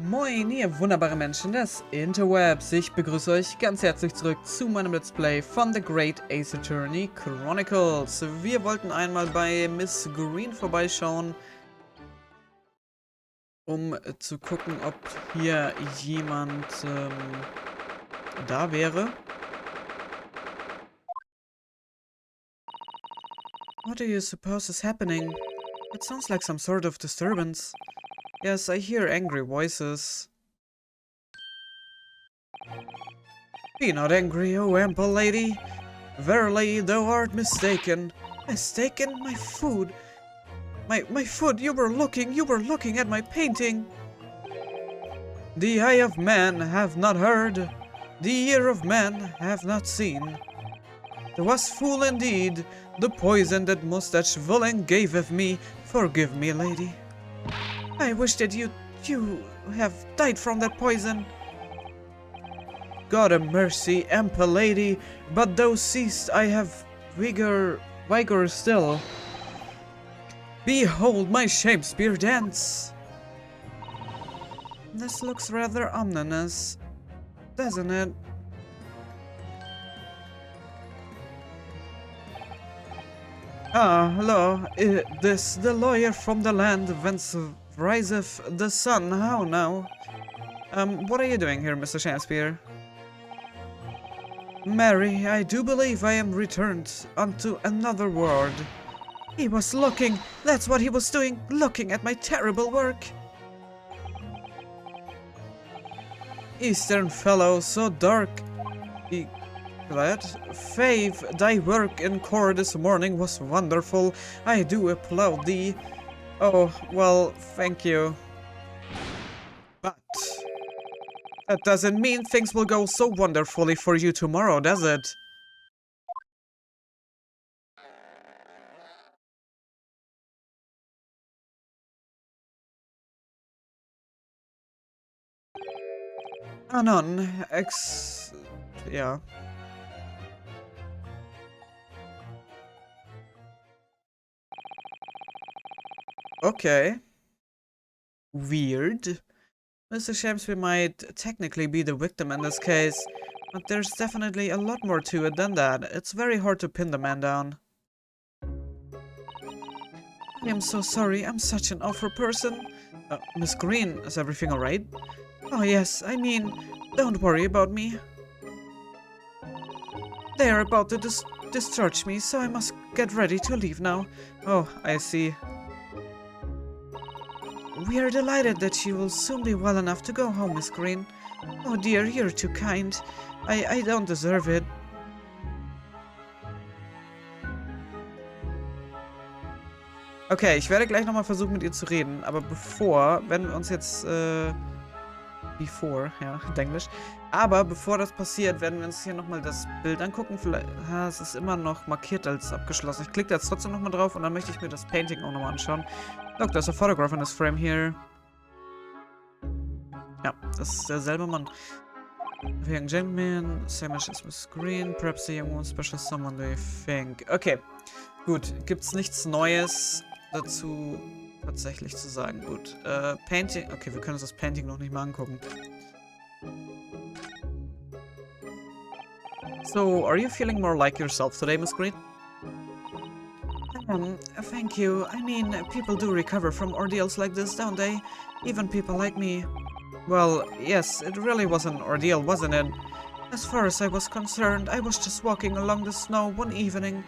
Moin, ihr wunderbare Menschen des Interwebs. Ich begrüße euch ganz herzlich zurück zu meinem Let's Play von The Great Ace-Attorney Chronicles. Wir wollten einmal bei Miss Green vorbeischauen, um zu gucken, ob hier jemand da wäre. What do you suppose is happening? It sounds like some sort of disturbance. Yes, I hear angry voices. Be not angry, O ample lady. Verily, thou art mistaken. Mistaken? My food. My food, you were looking at my painting. The eye of man have not heard. The ear of man have not seen. There was fool indeed, the poison that mustache villain gave of me. Forgive me, lady. I wish that you have died from that poison. God a mercy, ample lady, but thou seest I have vigor still. Behold my Shakespeare dance. This looks rather ominous, doesn't it? Ah, hello. This the lawyer from the land whence riseth the sun. How now? What are you doing here, Mr. Shakespeare? Mary, I do believe I am returned unto another world. He was looking, that's what he was doing, looking at my terrible work. Eastern fellow, so dark. Faith, thy work in court this morning was wonderful. I do applaud thee. Oh, well, thank you. But that doesn't mean things will go so wonderfully for you tomorrow, does it? Anon, yeah. Okay. Weird. Mr. Shakespeare might technically be the victim in this case, but there's definitely a lot more to it than that. It's very hard to pin the man down. I am so sorry, I'm such an awful person. Miss Green, is everything alright? Oh yes, I mean, don't worry about me. They are about to discharge me, so I must get ready to leave now. Oh, I see. We are delighted that you will soon be well enough to go home, Miss Green. Oh dear, you're too kind. I don't deserve it. Okay, ich werde gleich nochmal versuchen, mit ihr zu reden, aber wenn wir uns jetzt, ja, Englisch. Aber bevor das passiert, werden wir uns hier nochmal das Bild angucken. Vielleicht, es ist immer noch markiert als abgeschlossen. Ich klicke da jetzt trotzdem nochmal drauf und dann möchte ich mir das Painting auch nochmal anschauen. Look, there's a photograph in this frame here. Ja, das ist derselbe Mann. A young gentleman, same age as Miss Green, perhaps a young one, special someone, do you think? Okay, gut, gibt's nichts Neues dazu tatsächlich zu sagen. Gut, Painting, okay, wir können uns das Painting noch nicht mal angucken. So, are you feeling more like yourself today, Miss Green? Thank you. I mean, people do recover from ordeals like this, don't they? Even people like me. Well, yes, it really was an ordeal, wasn't it? As far as I was concerned, I was just walking along the snow one evening,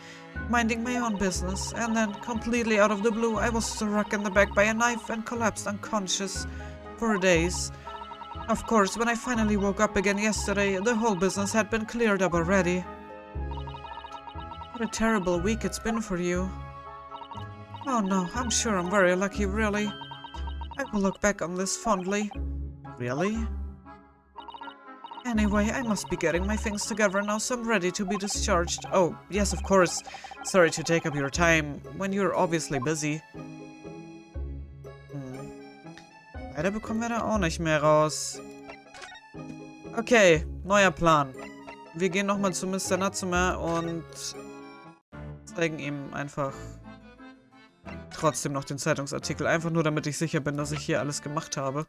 minding my own business, and then, completely out of the blue, I was struck in the back by a knife and collapsed unconscious for days. Of course, when I finally woke up again yesterday, the whole business had been cleared up already. What a terrible week it's been for you. Oh no, I'm sure I'm very lucky, really. I will look back on this fondly. Really? Anyway, I must be getting my things together now, so I'm ready to be discharged. Oh, yes, of course. Sorry to take up your time when you're obviously busy. Leider bekommen wir da auch nicht mehr raus. Okay, neuer Plan. Wir gehen nochmal zu Mr. Natsume und zeigen ihm einfach trotzdem noch den Zeitungsartikel. Einfach nur, damit ich sicher bin, dass ich hier alles gemacht habe.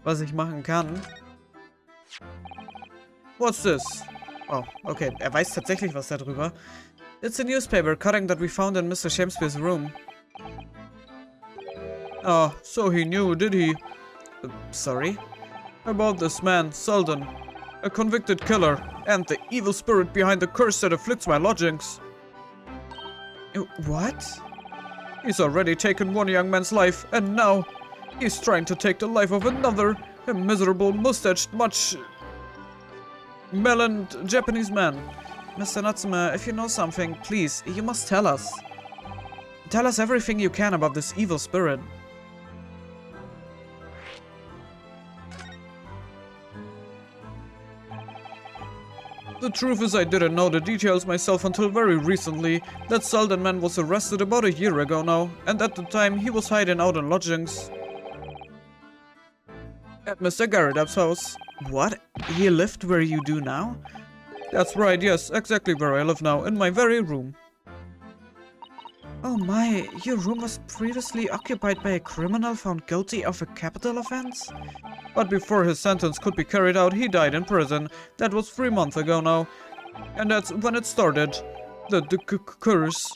was ich machen kann. What's this? Oh, okay. Er weiß tatsächlich was darüber. It's a newspaper cutting that we found in Mr. Shakespeare's room. Ah, so he knew, did he? Sorry? About this man, Selden. A convicted killer, and the evil spirit behind the curse that afflicts my lodgings. What? He's already taken one young man's life, and now he's trying to take the life of another, a miserable, mustached, much meloned Japanese man. Mr. Natsume, if you know something, please, you must tell us. Tell us everything you can about this evil spirit. The truth is I didn't know the details myself until very recently. That Selden man was arrested about a year ago now, and at the time he was hiding out in lodgings. At Mr. Garredap's house. What? He lived where you do now? That's right, yes, exactly where I live now, in my very room. Oh my, your room was previously occupied by a criminal found guilty of a capital offense? But before his sentence could be carried out, he died in prison. That was 3 months ago now. And that's when it started. The curse.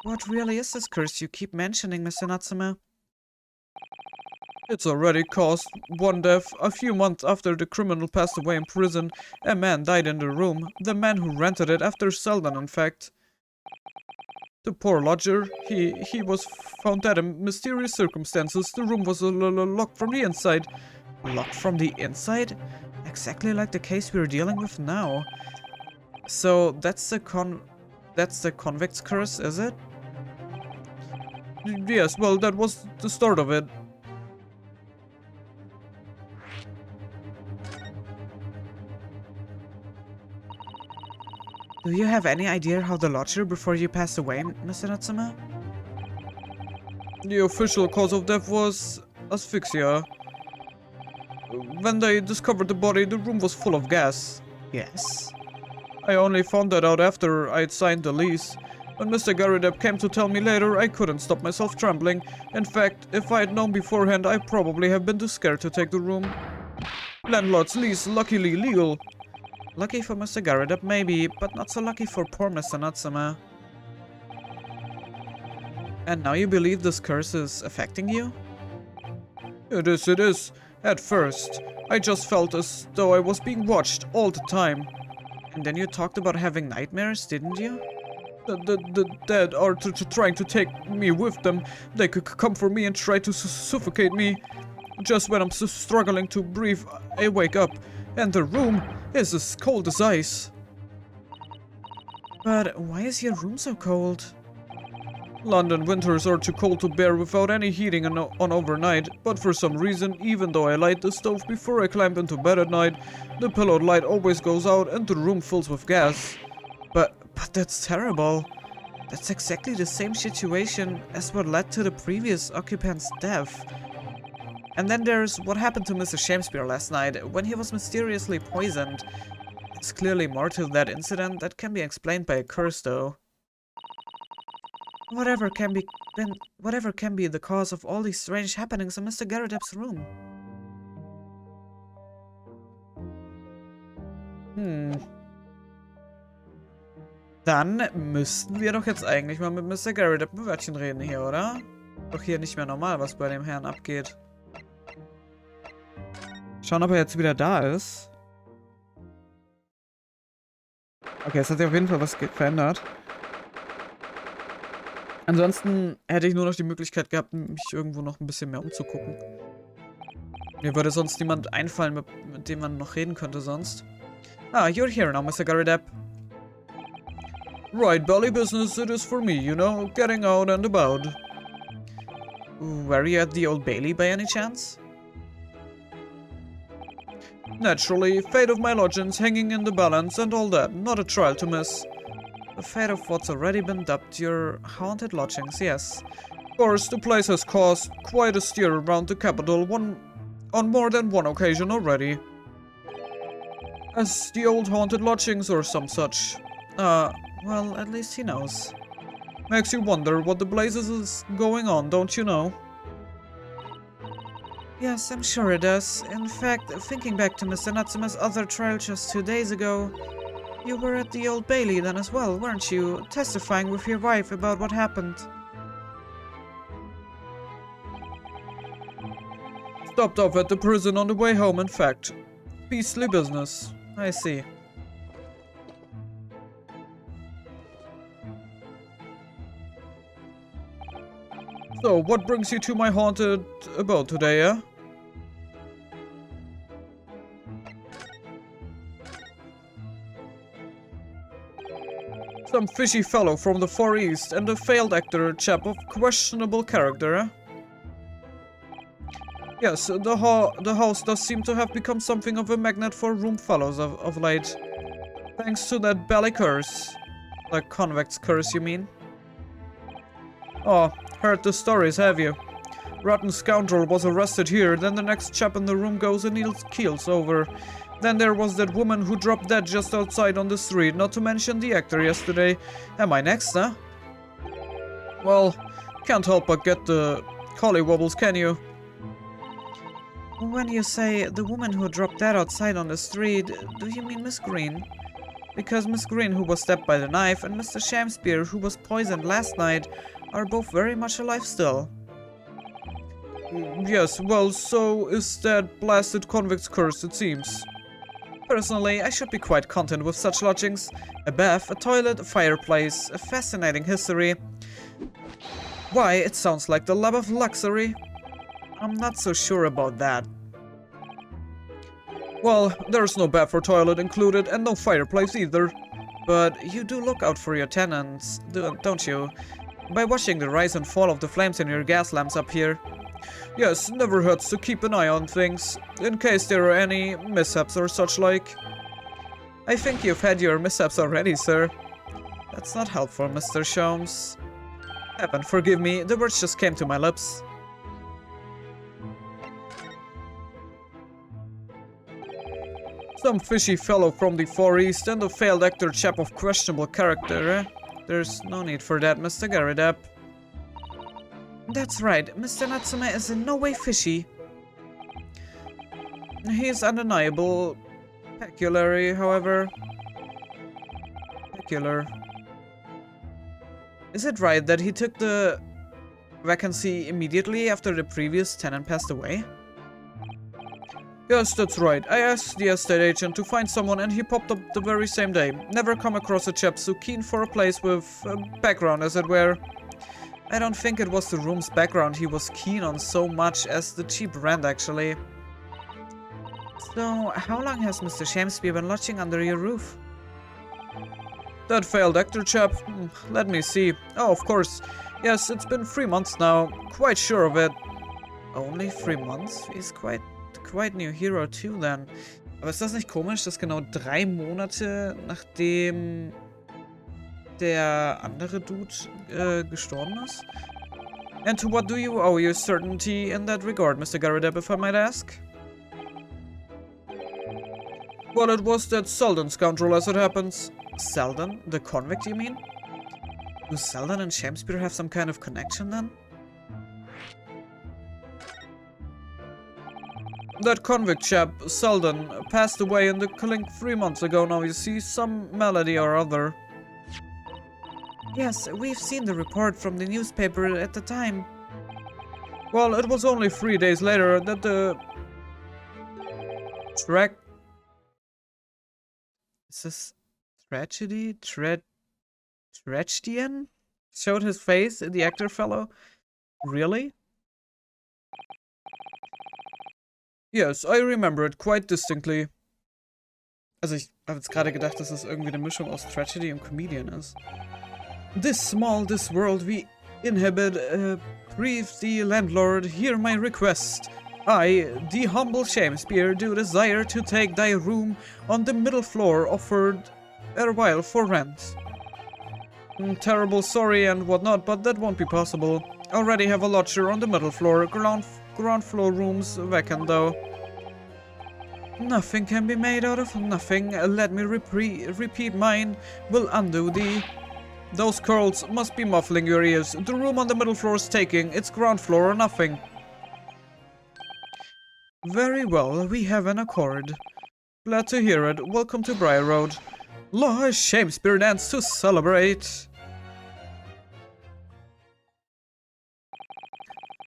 What really is this curse you keep mentioning, Mr. Natsume? It's already caused one death. A few months after the criminal passed away in prison, a man died in the room. The man who rented it after Selden, in fact. The poor lodger, he was found dead in mysterious circumstances. The room was locked from the inside. Locked from the inside? Exactly like the case we're dealing with now. So that's the convict's curse, is it? Yes, well, that was the start of it. Do you have any idea how the lodger before you passed away, Mr. Natsume? The official cause of death was asphyxia. When they discovered the body, the room was full of gas. Yes? I only found that out after I'd signed the lease. When Mr. Garredap came to tell me later, I couldn't stop myself trembling. In fact, if I had known beforehand, I probably have been too scared to take the room. Landlord's lease, luckily legal. Lucky for Mr. Garredap, maybe, but not so lucky for poor Mr. Natsume. And now you believe this curse is affecting you? It is. At first, I just felt as though I was being watched all the time. And then you talked about having nightmares, didn't you? The dead are trying to take me with them. They could come for me and try to suffocate me. Just when I'm struggling to breathe, I wake up, and the room is as cold as ice. But why is your room so cold? London winters are too cold to bear without any heating on overnight, but for some reason, even though I light the stove before I climb into bed at night, the pillowed light always goes out and the room fills with gas. But that's terrible. That's exactly the same situation as what led to the previous occupant's death. And then there's what happened to Mr. Shakespeare last night, when he was mysteriously poisoned. There's clearly more to that incident that can be explained by a curse, though. Whatever can be the cause of all these strange happenings in Mr. Garredap's room? Dann müssten wir doch jetzt eigentlich mal mit Mr. Garredap ein Wörtchen reden hier, oder? Doch hier nicht mehr normal, was bei dem Herrn abgeht. Schauen, ob er jetzt wieder da ist. Okay, es hat sich auf jeden Fall was verändert. Ansonsten hätte ich nur noch die Möglichkeit gehabt, mich irgendwo noch ein bisschen mehr umzugucken. Mir würde sonst niemand einfallen, mit dem man noch reden könnte sonst. Ah, you're here now, Mr. Garredap. Right, belly business it is for me, you know, getting out and about. Were you at the Old Bailey by any chance? Naturally, fate of my lodgings hanging in the balance and all that, not a trial to miss. The fate of what's already been dubbed your haunted lodgings, yes. Of course, the place has caused quite a stir around the capital on more than one occasion already. As the old haunted lodgings or some such. Well, at least he knows. Makes you wonder what the blazes is going on, don't you know? Yes, I'm sure it does. In fact, thinking back to Mr. Natsume's other trial just 2 days ago, you were at the Old Bailey then as well, weren't you? Testifying with your wife about what happened. Stopped off at the prison on the way home, in fact. Beastly business. I see. So, what brings you to my haunted abode today, eh? Some fishy fellow from the Far East and a failed actor chap of questionable character, eh? Yes, the house does seem to have become something of a magnet for room fellows of late. Thanks to that belly curse. The convict's curse, you mean? Oh, heard the stories, have you? Rotten scoundrel was arrested here, then the next chap in the room goes and keels over. Then there was that woman who dropped dead just outside on the street, not to mention the actor yesterday. Am I next, huh? Well, can't help but get the collywobbles, can you? When you say the woman who dropped dead outside on the street, do you mean Miss Green? Because Miss Green, who was stabbed by the knife, and Mr. Shamspeare, who was poisoned last night, are both very much alive still. Yes, well, so is that blasted convict's curse, it seems. Personally, I should be quite content with such lodgings. A bath, a toilet, a fireplace, a fascinating history. Why, it sounds like the love of luxury. I'm not so sure about that. Well, there's no bath or toilet included, and no fireplace either. But you do look out for your tenants, don't you? By watching the rise and fall of the flames in your gas lamps up here. Yes, never hurts to keep an eye on things, in case there are any mishaps or such like. I think you've had your mishaps already, sir. That's not helpful, Mr. Sholmes. Heaven forgive me, the words just came to my lips. Some fishy fellow from the Far East and a failed actor chap of questionable character, eh? There's no need for that, Mr. Garridap. That's right, Mr. Natsume is in no way fishy. He is undeniable. Peculiar, however. Peculiar. Is it right that he took the vacancy immediately after the previous tenant passed away? Yes, that's right. I asked the estate agent to find someone and he popped up the very same day. Never come across a chap so keen for a place with a background, as it were. I don't think it was the room's background he was keen on so much as the cheap rent, actually. So, how long has Mr. Shamspeare been lodging under your roof? That failed actor chap? Let me see. Oh, of course. Yes, it's been 3 months now. Quite sure of it. Only 3 months? He's quite new hero too, then. Aber ist das nicht komisch, dass genau 3 Monate nachdem der andere Dude gestorben ist? And to what do you owe your certainty in that regard, Mr. Garridap, if I might ask? Well, it was that Selden scoundrel, as it happens. Selden? The convict, you mean? Do Selden and Shamspeare have some kind of connection, then? That convict chap, Selden, passed away in the clink 3 months ago now, you see, some malady or other. Yes, we've seen the report from the newspaper at the time. Well, it was only 3 days later that the... Is this... Tragedy? Tragedian? Showed his face, the actor fellow? Really? Yes, I remember it quite distinctly. Also ich habe jetzt gerade gedacht, dass das irgendwie eine Mischung aus Tragedy und Comedian ist. This small, this world we inhabit, breathe the landlord, hear my request. I, the humble Shamspeare, do desire to take thy room on the middle floor offered erewhile for rent. Terrible sorry and whatnot, but that won't be possible. Already have a lodger on the middle floor, ground floor rooms vacant though. Nothing can be made out of nothing. Let me repeat mine will undo thee. Those curls must be muffling your ears. The room on the middle floor is taking. It's ground floor or nothing. Very well, we have an accord. Glad to hear it. Welcome to Briar Road. Law, a Shakespeare dance to celebrate.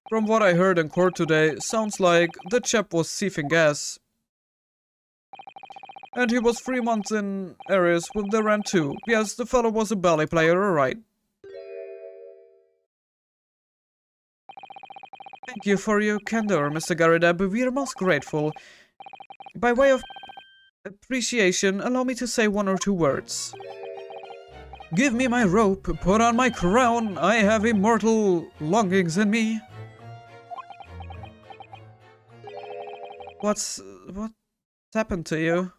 From what I heard in court today, sounds like the chap was thieving gas. And he was 3 months in areas with the rent too. Yes, the fellow was a ballet player, alright. Thank you for your candor, Mr. Garideb. We are most grateful. By way of appreciation, allow me to say 1 or 2 words. Give me my rope, put on my crown, I have immortal longings in me. What's happened to you?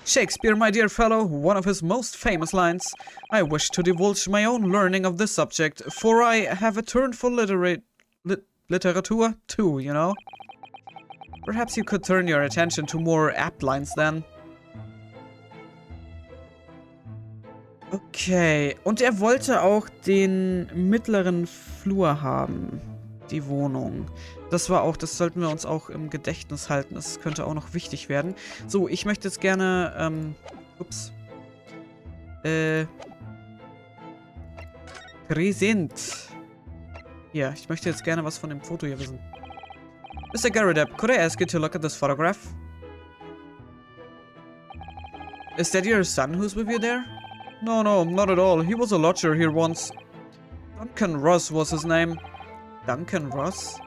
Shakespeare, my dear fellow, one of his most famous lines. I wish to divulge my own learning of this subject, for I have a turn for literature too, you know? Perhaps you could turn your attention to more apt lines then. Okay, und er wollte auch den mittleren Flur haben. Die Wohnung. Das sollten wir uns auch im Gedächtnis halten. Das könnte auch noch wichtig werden. So, ich möchte jetzt gerne, Präsent. Ja, ich möchte jetzt gerne was von dem Foto hier wissen. Mr. Garideb, could I ask you to look at this photograph? Is that your son who's with you there? No, not at all. He was a lodger here once. Duncan Ross was his name. Duncan Ross?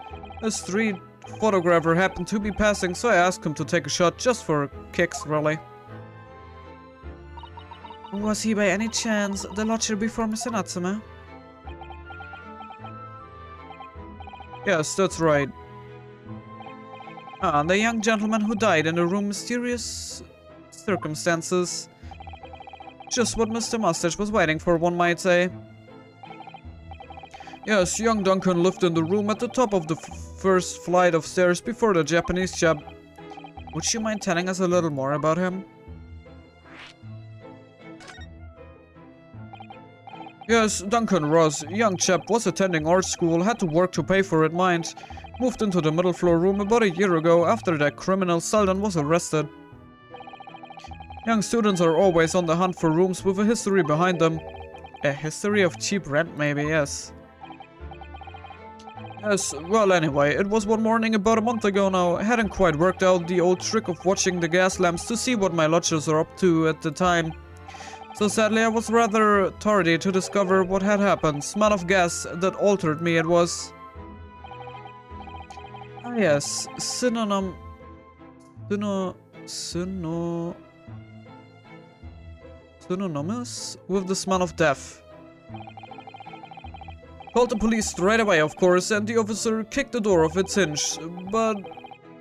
A street photographer happened to be passing, so I asked him to take a shot just for kicks, really. Was he by any chance the lodger before Mr. Natsume? Yes, that's right. Ah, the young gentleman who died in the room, mysterious circumstances. Just what Mr. Mustache was waiting for, one might say. Yes, young Duncan lived in the room at the top of the first flight of stairs before the Japanese chap. Would you mind telling us a little more about him? Yes, Duncan Ross, young chap, was attending art school, had to work to pay for it, mind. Moved into the middle floor room about a year ago after that criminal Selden was arrested. Young students are always on the hunt for rooms with a history behind them. A history of cheap rent, maybe, yes. Yes, well anyway, it was one morning about a month ago now. I hadn't quite worked out the old trick of watching the gas lamps to see what my lodgers are up to at the time. So sadly I was rather tardy to discover what had happened. Smell of gas that altered me it was. Ah yes, synonymous with the smell of death. Called the police straight away, of course, and the officer kicked the door off its hinge. But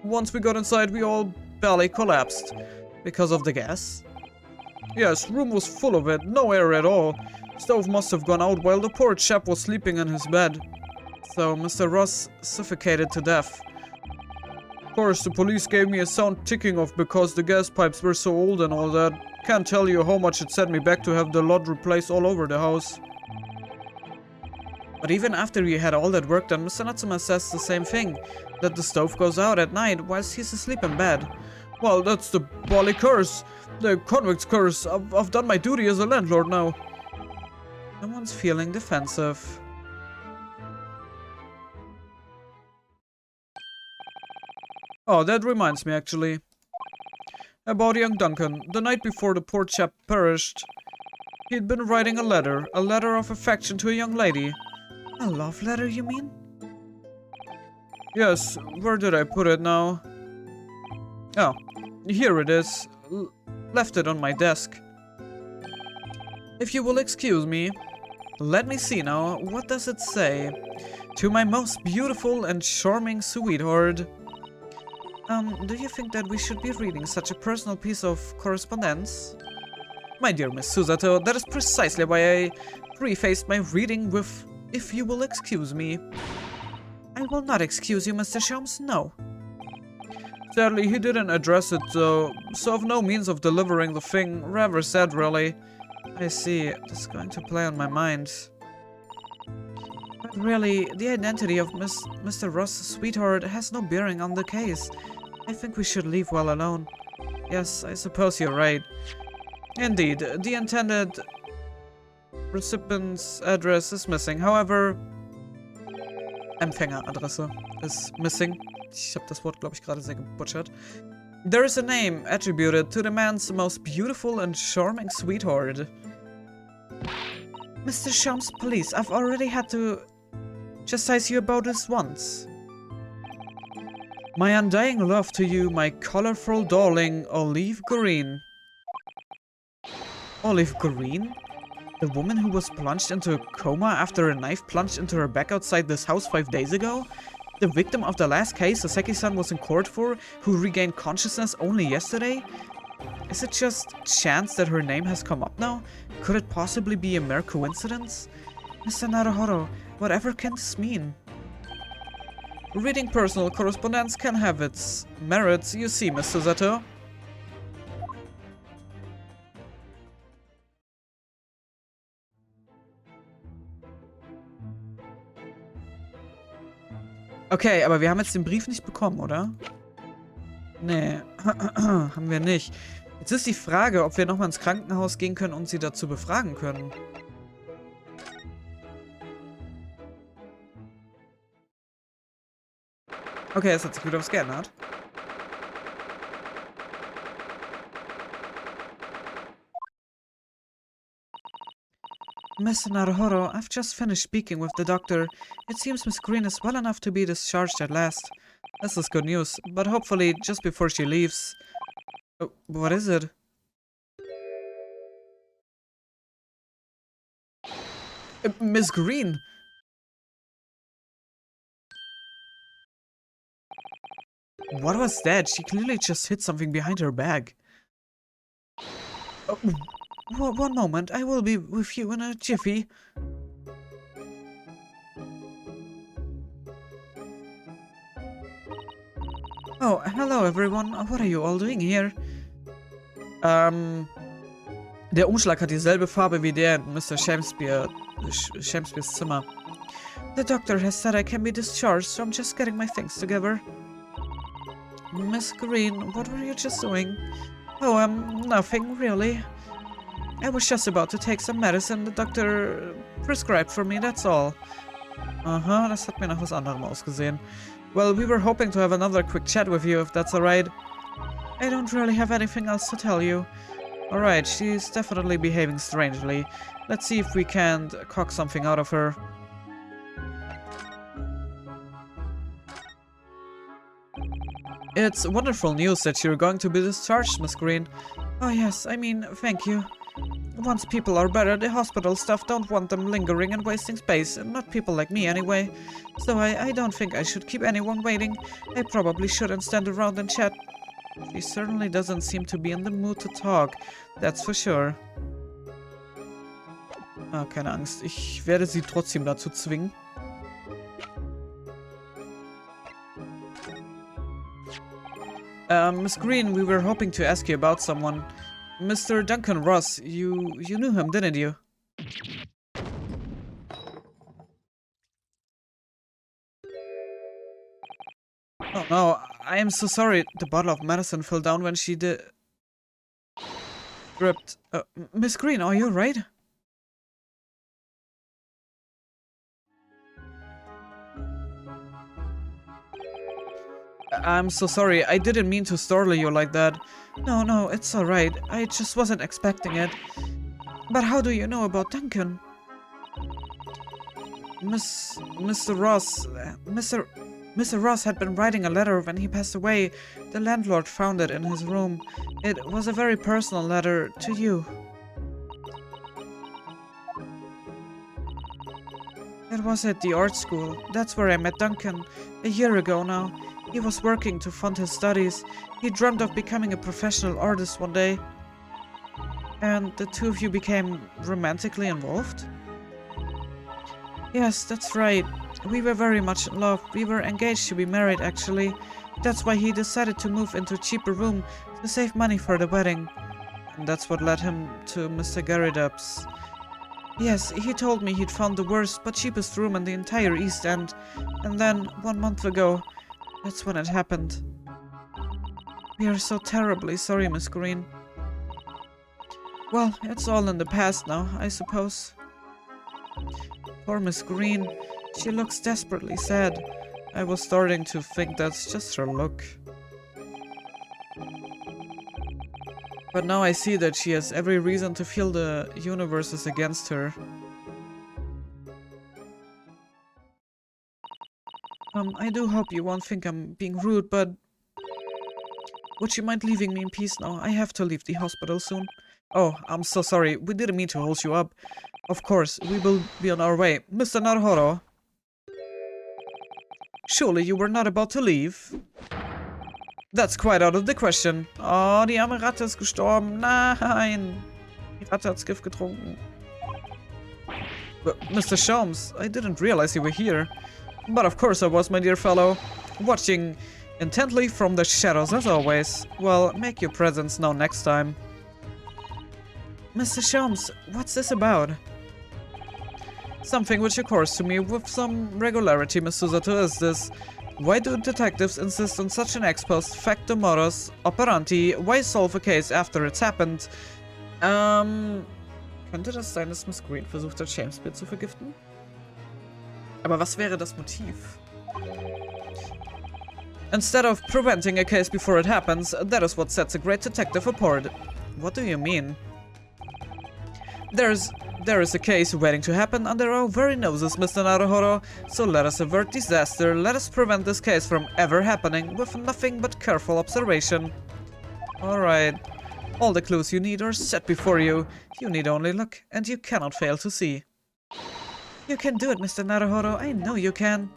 once we got inside, we all barely collapsed. Because of the gas? Yes, room was full of it, no air at all. Stove must have gone out while the poor chap was sleeping in his bed. So Mr. Ross suffocated to death. Of course, the police gave me a sound ticking off because the gas pipes were so old and all that. Can't tell you how much it set me back to have the lot replaced all over the house. But even after you had all that work done, Mr. Natsume says the same thing, that the stove goes out at night whilst he's asleep in bed. Well, that's the Bali curse, the convict's curse. I've done my duty as a landlord now. Someone's feeling defensive. Oh, that reminds me actually. About young Duncan, the night before the poor chap perished. He'd been writing a letter of affection to a young lady. A love letter, you mean? Yes, where did I put it now? Oh, here it is. Left it on my desk. If you will excuse me. Let me see now, what does it say? To my most beautiful and charming sweetheart. Do you think that we should be reading such a personal piece of correspondence? My dear Miss Susato, that is precisely why I prefaced my reading with, if you will excuse me. I will not excuse you, Mr. Sholmes, no. Sadly, he didn't address it, though, so of no means of delivering the thing, rather sad, really. I see, it's going to play on my mind. Really, the identity of Mr. Ross's sweetheart has no bearing on the case. I think we should leave well alone. Yes, I suppose you're right. Indeed, the intended recipient's address is missing. However, Empfängeradresse is missing. Ich habe das Wort, glaube ich, gerade sehr gebutchert. There is a name attributed to the man's most beautiful and charming sweetheart. Mr. Sham's police, I've already had to chastise you about this once. My undying love to you, my colorful darling, Olive Green. Olive Green? The woman who was plunged into a coma after a knife plunged into her back outside this house 5 days ago? The victim of the last case Saseki-san was in court for, who regained consciousness only yesterday? Is it just chance that her name has come up now? Could it possibly be a mere coincidence? Mr. Naruhodo, whatever can this mean? Reading personal correspondence can have its merits, you see, Mr. Zato. Okay, aber wir haben jetzt den Brief nicht bekommen, oder? Nee, haben wir nicht. Jetzt ist die Frage, ob wir nochmal ins Krankenhaus gehen können und sie dazu befragen können. Okay, es hat sich wieder was geändert. Mr. Naruhodo, I've just finished speaking with the doctor. It seems Miss Green is well enough to be discharged at last. This is good news, but hopefully just before she leaves... Oh, what is it? Miss Green! What was that? She clearly just hit something behind her back. One moment, I will be with you in a jiffy. Oh, hello everyone. What are you all doing here? Der Umschlag hat dieselbe Farbe wie der in Mr. Shamespeare's Zimmer. The doctor has said I can be discharged, so I'm just getting my things together. Miss Green, what were you just doing? Oh, nothing, really. I was just about to take some medicine the doctor prescribed for me, that's all. Aha, das hat mir nach was anderem ausgesehen. Well, we were hoping to have another quick chat with you, if that's alright. I don't really have anything else to tell you. Alright, she's definitely behaving strangely. Let's see if we can't coax something out of her. It's wonderful news that you're going to be discharged, Miss Green. Oh yes, I mean, thank you. Once people are better, the hospital staff don't want them lingering and wasting space, not people like me anyway. So I don't think I should keep anyone waiting. I probably shouldn't stand around and chat. She certainly doesn't seem to be in the mood to talk, that's for sure. Ah, keine Angst, ich werde sie trotzdem dazu zwingen. Miss Green, we were hoping to ask you about someone. Mr. Duncan Ross, you knew him, didn't you? Oh no, I am so sorry. The bottle of medicine fell down when she did... Dripped. Miss Green, are you alright? I'm so sorry, I didn't mean to startle you like that. No, it's alright. I just wasn't expecting it. But how do you know about Duncan? Mr. Ross had been writing a letter when he passed away. The landlord found it in his room. It was a very personal letter to you. It was at the art school. That's where I met Duncan. A year ago now. He was working to fund his studies. He dreamt of becoming a professional artist one day. And the two of you became romantically involved? Yes, that's right. We were very much in love. We were engaged to be married, actually. That's why he decided to move into a cheaper room to save money for the wedding. And that's what led him to Mr. Garridub's. Yes, he told me he'd found the worst but cheapest room in the entire East End. And then, 1 month ago, that's when it happened. We are so terribly sorry, Miss Green. Well, it's all in the past now, I suppose. Poor Miss Green. She looks desperately sad. I was starting to think that's just her look. But now I see that she has every reason to feel the universe is against her. I do hope you won't think I'm being rude, but... would you mind leaving me in peace now? I have to leave the hospital soon. Oh, I'm so sorry. We didn't mean to hold you up. Of course, we will be on our way. Mr. Naruhodo. Surely you were not about to leave? That's quite out of the question. Oh, die arme Ratte ist gestorben. Nein. Die Ratte hat's Gift getrunken. But, Mr. Sholmes, I didn't realize you were here. But of course I was, my dear fellow. Watching intently from the shadows as always. Well, make your presence known next time. Mr. Sholmes, what's this about? Something which occurs to me with some regularity, Miss Susato, is this. Why do detectives insist on such an ex post facto modus operandi? Why solve a case after it's happened? Könnte das sein, dass Miss Green versucht hat, Shakespeare zu vergiften? Aber was wäre das Motiv? Instead of preventing a case before it happens, that is what sets a great detective apart. What do you mean? There is a case waiting to happen under our very noses, Mr. Naruhodo. So let us avert disaster. Let us prevent this case from ever happening with nothing but careful observation. Alright. All the clues you need are set before you. You need only look, and you cannot fail to see. You can do it, Mr. Naruhodo. I know you can.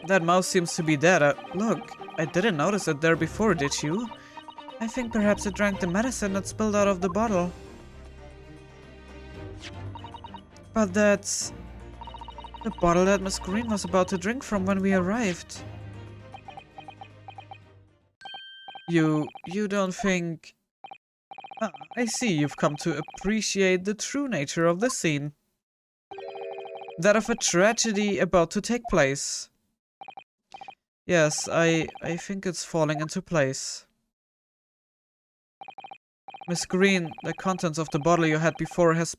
That mouse seems to be dead. Look, I didn't notice it there before, did you? I think perhaps it drank the medicine that spilled out of the bottle. But that's the bottle that Miss Green was about to drink from when we arrived. You don't think... Ah, I see you've come to appreciate the true nature of the scene. That of a tragedy about to take place. Yes, I think it's falling into place. Miss Green, the contents of the bottle you had before has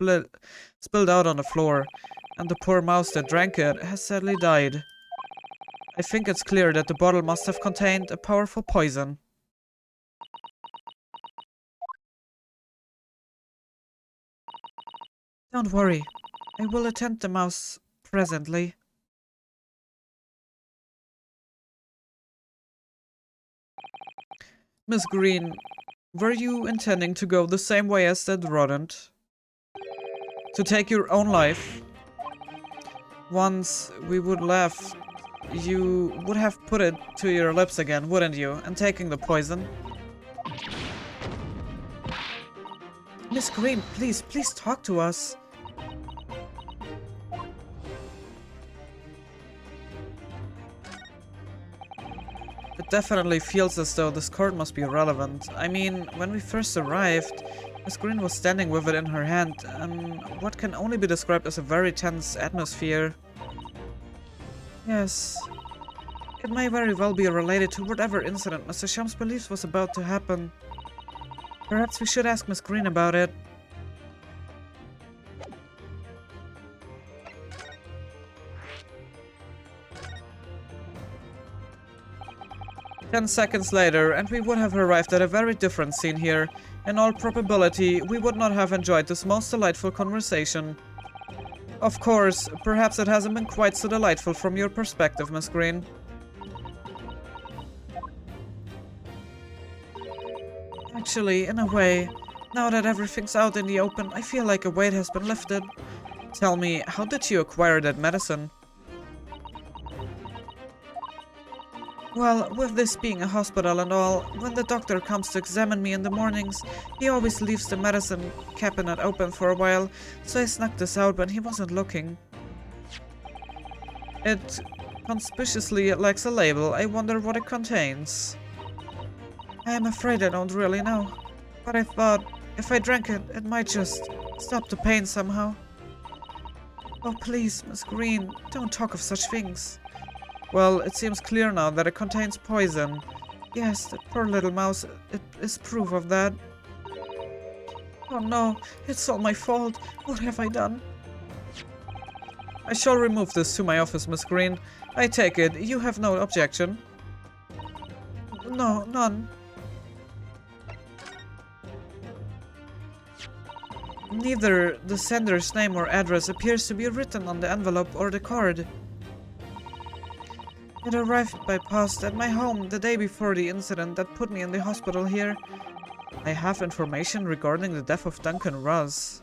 spilled out on the floor, and the poor mouse that drank it has sadly died. I think it's clear that the bottle must have contained a powerful poison. Don't worry, I will attend the mouse presently. Miss Green, were you intending to go the same way as that rodent? To take your own life? Once we would laugh, you would have put it to your lips again, wouldn't you? And taking the poison? Miss Green, please talk to us. It definitely feels as though this cord must be relevant. I mean, when we first arrived, Miss Green was standing with it in her hand, what can only be described as a very tense atmosphere. Yes, it may very well be related to whatever incident Mr. Sholmes believes was about to happen. Perhaps we should ask Miss Green about it. Ten seconds later, and we would have arrived at a very different scene here. In all probability, we would not have enjoyed this most delightful conversation. Of course, perhaps it hasn't been quite so delightful from your perspective, Miss Green. Actually, in a way, now that everything's out in the open, I feel like a weight has been lifted. Tell me, how did you acquire that medicine? Well, with this being a hospital and all, when the doctor comes to examine me in the mornings, he always leaves the medicine cabinet open for a while, so I snuck this out when he wasn't looking. It conspicuously lacks a label. I wonder what it contains. I am afraid I don't really know. But I thought, if I drank it, it might just stop the pain somehow. Oh please, Miss Green, don't talk of such things. Well, it seems clear now that it contains poison. Yes, that poor little mouse, it is proof of that. Oh no, it's all my fault. What have I done? I shall remove this to my office, Miss Green. I take it, you have no objection? No, none. Neither the sender's name or address appears to be written on the envelope or the card. It arrived by post at my home the day before the incident that put me in the hospital here. I have information regarding the death of Duncan Ross.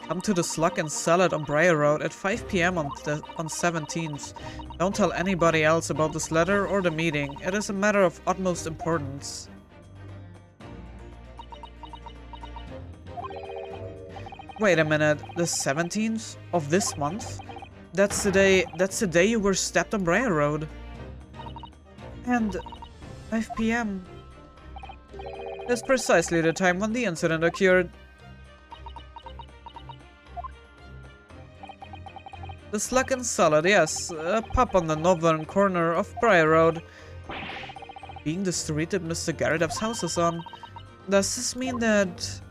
Come to the Slug and Salad on Briar Road at 5 PM on 17th. Don't tell anybody else about this letter or the meeting. It is a matter of utmost importance. Wait a minute, the 17th of this month? That's the day you were stabbed on Briar Road. And 5 PM. That's precisely the time when the incident occurred. The Slug and Salad, yes, a pub on the northern corner of Briar Road. Being the street that Mr. Garridup's house is on. Does this mean that...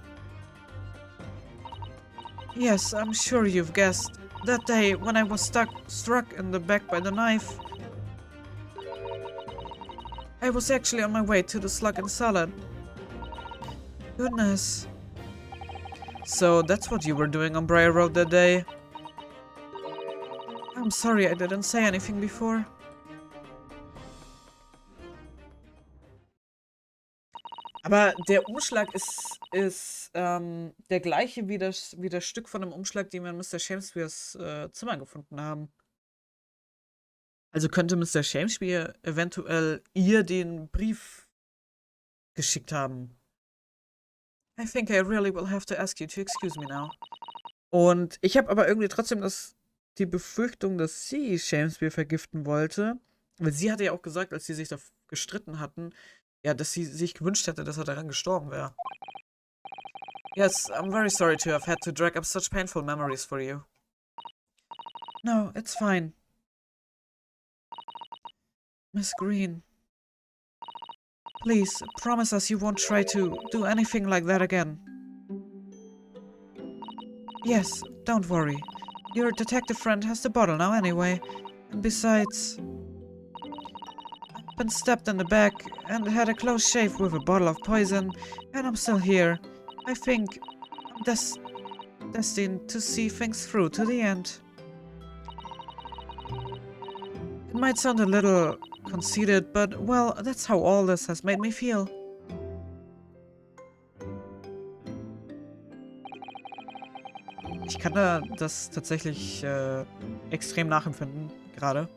Yes, I'm sure you've guessed. That day, when I was struck in the back by the knife, I was actually on my way to the Slug and Salad. Goodness. So that's what you were doing on Briar Road that day? I'm sorry I didn't say anything before. Aber der Umschlag ist der gleiche wie das Stück von dem Umschlag, den wir in Mr. Shakespeares Zimmer gefunden haben. Also könnte Mr. Shakespeare eventuell ihr den Brief geschickt haben. I think I really will have to ask you to excuse me now. Und ich habe aber irgendwie trotzdem die Befürchtung, dass sie Shakespeare vergiften wollte. Weil sie hatte ja auch gesagt, als sie sich da gestritten hatten, ja, dass sie sich gewünscht hätte, dass er daran gestorben wäre. Yes, I'm very sorry to have had to drag up such painful memories for you. No, it's fine. Miss Green. Please, promise us you won't try to do anything like that again. Yes, don't worry. Your detective friend has the bottle now anyway. And besides... I've been stabbed in the back and had a close shave with a bottle of poison, and I'm still here. I think I'm destined to see things through to the end. It might sound a little conceited, but, well, that's how all this has made me feel. Ich kann das tatsächlich extrem nachempfinden, gerade.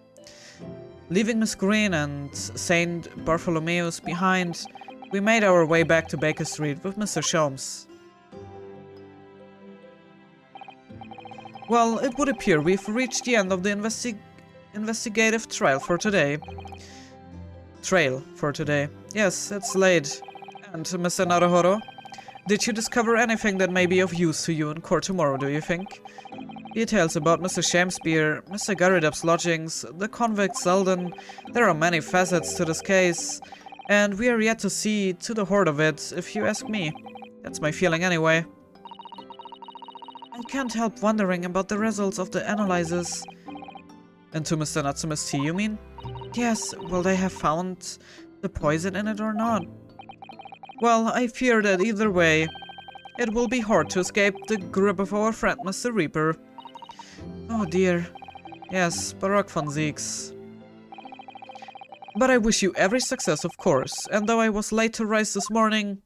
Leaving Miss Green and St. Bartholomew's behind, we made our way back to Baker Street with Mr. Sholmes. Well, it would appear we've reached the end of the investigative trail for today. Yes, it's late. And Mr. Naruhodo, did you discover anything that may be of use to you in court tomorrow, do you think? Details about Mr. Shakespeare, Mr. Garridup's lodgings, the convict Selden. There are many facets to this case, and we are yet to see to the heart of it, if you ask me. That's my feeling anyway. I can't help wondering about the results of the analyses. Into Mr. Natsume's tea, you mean? Yes, will they have found the poison in it or not? Well, I fear that either way, it will be hard to escape the grip of our friend Mr. Reaper. Oh dear. Yes, Baroque von Sieks. But I wish you every success, of course, and though I was late to rise this morning,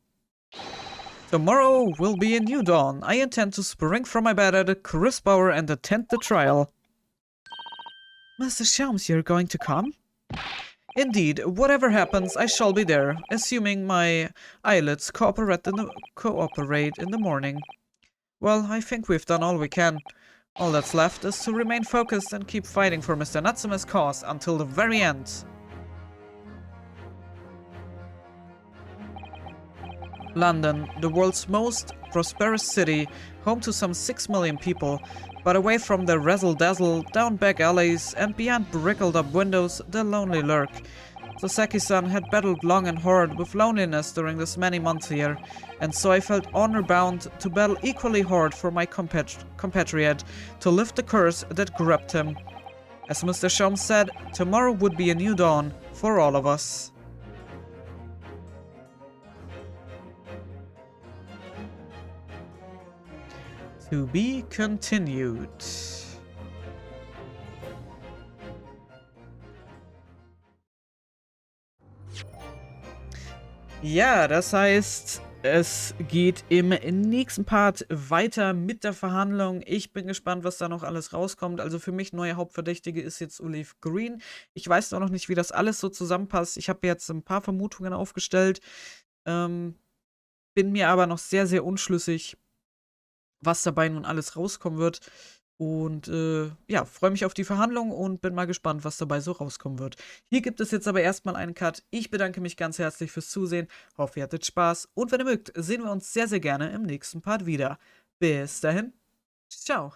tomorrow will be a new dawn. I intend to spring from my bed at a crisp hour and attend the trial. Mr. Sholmes, you're going to come? Indeed, whatever happens, I shall be there, assuming my eyelids cooperate in the morning. Well, I think we've done all we can. All that's left is to remain focused and keep fighting for Mr. Natsume's cause until the very end. London, the world's most prosperous city, home to some 6 million people, but away from the razzle-dazzle, down back alleys, and beyond brickled-up windows, the lonely lurk. Sasaki-san had battled long and hard with loneliness during this many months here, and so I felt honor-bound to battle equally hard for my compatriot, to lift the curse that gripped him. As Mr. Shom said, tomorrow would be a new dawn for all of us. To be continued. Ja, das heißt, es geht im nächsten Part weiter mit der Verhandlung. Ich bin gespannt, was da noch alles rauskommt. Also für mich neue Hauptverdächtige ist jetzt Olive Green. Ich weiß noch nicht, wie das alles so zusammenpasst. Ich habe jetzt ein paar Vermutungen aufgestellt. Bin mir aber noch sehr, sehr unschlüssig, was dabei nun alles rauskommen wird. Und ja, freue mich auf die Verhandlung und bin mal gespannt, was dabei so rauskommen wird. Hier gibt es jetzt aber erstmal einen Cut. Ich bedanke mich ganz herzlich fürs Zusehen. Hoffe, ihr hattet Spaß. Und wenn ihr mögt, sehen wir uns sehr, sehr gerne im nächsten Part wieder. Bis dahin. Ciao.